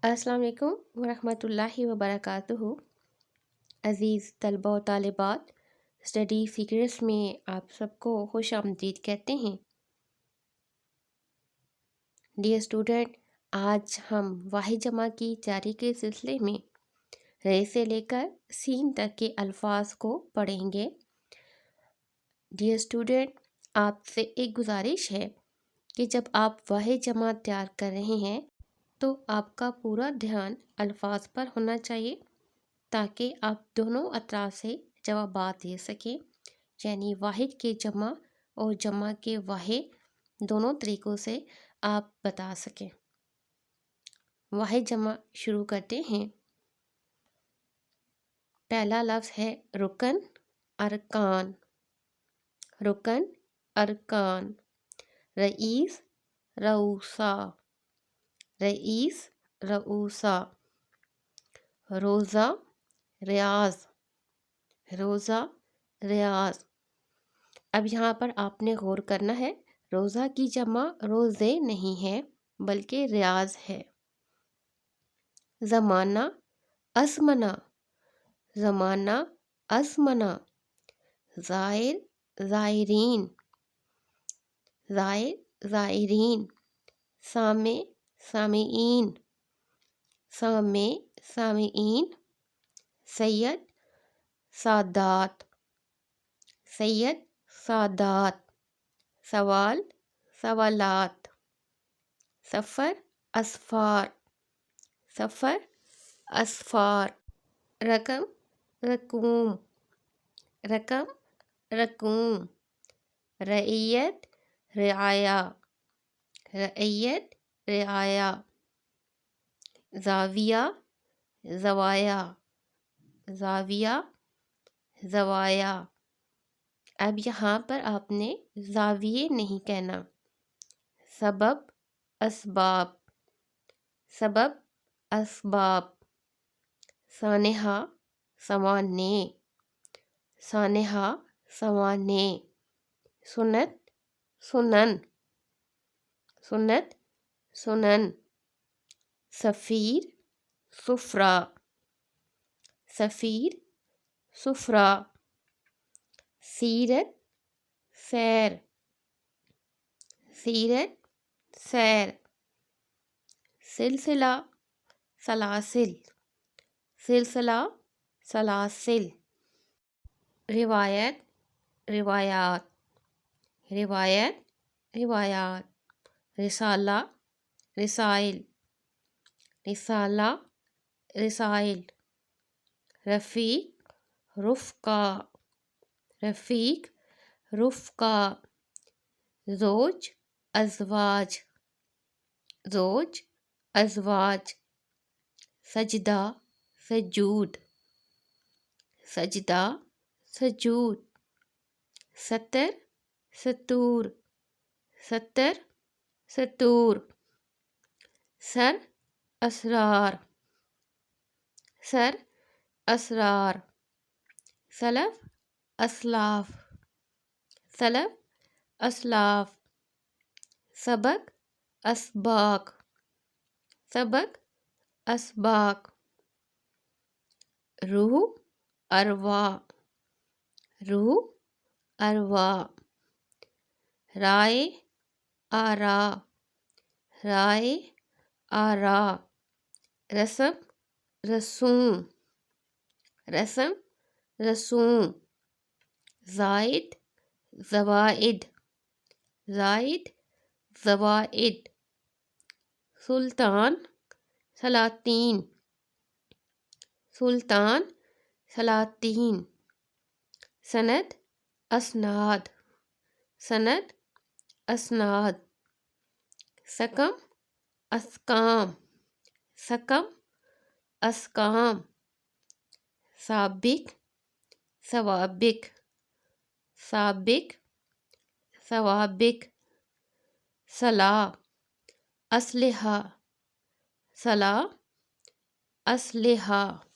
السلام علیکم ورحمۃ اللہ وبرکاتہ۔ عزیز طلبہ و طالبات، اسٹڈی سیکرٹس میں آپ سب کو خوش آمدید کہتے ہیں۔ ڈیئر اسٹوڈنٹ، آج ہم واحد جمع کی تیاری کے سلسلے میں رے سے لے کر سین تک کے الفاظ کو پڑھیں گے۔ ڈیئر اسٹوڈنٹ، آپ سے ایک گزارش ہے کہ جب آپ واحد جمع تیار کر رہے ہیں تو آپ کا پورا دھیان الفاظ پر ہونا چاہیے تاکہ آپ دونوں اطراف سے جوابات دے سکیں، یعنی واحد کے جمع اور جمع کے واحد دونوں طریقوں سے آپ بتا سکیں۔ واحد جمع شروع کرتے ہیں۔ پہلا لفظ ہے رکن، ارکان۔ رکن، ارکان۔ رئیس، رؤسا۔ رئیس، رؤسا۔ روزہ، ریاض۔ روزہ، ریاض۔ اب یہاں پر آپ نے غور کرنا ہے، روزہ کی جمع روزے نہیں ہے بلکہ ریاض ہے۔ زمانہ، ازمنہ۔ زمانہ، ازمنہ۔ زائر، زائرین۔ زائر، زائرین۔ سامع، سامعین۔ سامع، سامعین۔ سید، سادات۔ سید، سادات۔ سوال، سوالات۔ سفر، اسفار۔ سفر، اسفار۔ رقم، رقوم۔ رقم، رقوم۔ رعیت، رعایا۔ رعیت، رعایا۔ زاویہ، زوایا۔ زاویہ، زوایا۔ اب یہاں پر آپ نے زاویے نہیں کہنا، سبب، اسباب۔ سبب، اسباب۔ سانحہ، سنوانے۔ سانحہ، سنوانے۔ سنت، سنن۔ سنت، سنن۔ سفیر، سفرا۔ سفیر، سفرا۔ سیرت، سیر۔ سیرت، سیر۔ سلسلہ، سلاسل۔ سلسلہ، سلاسل۔ روایت، روایات۔ روایت، روایات۔ رسالہ، رسائل۔ رسالہ، رسائل۔ رفیق، رفقا۔ رفیق، رفقا۔ زوج، ازواج۔ زوج، ازواج۔ سجدہ، سجود۔ سجدہ، سجود۔ سطر، سطور۔ سطر، سطور۔ سر، اسرار۔ سر، اسرار۔ سلف، اسلاف۔ سلف، اسلاف۔ سبق، اسباق۔ سبق، اسباق۔ روح، ارواح۔ روح، ارواح۔ رائے، آراء۔ رائے، آراء۔ رسم، رسوم۔ رسم، رسوم۔ زائد، زوائد۔ زائد، زوائد۔ سلطان، سلاطین۔ سلطان، سلاطین۔ سند، اسناد۔ سند، اسناد۔ سکم، اسکام۔ سکم، اسکام۔ سابق، سوابق۔ سابق، سوابق۔ صلاح، اسلحہ۔ صلاح، اسلحہ۔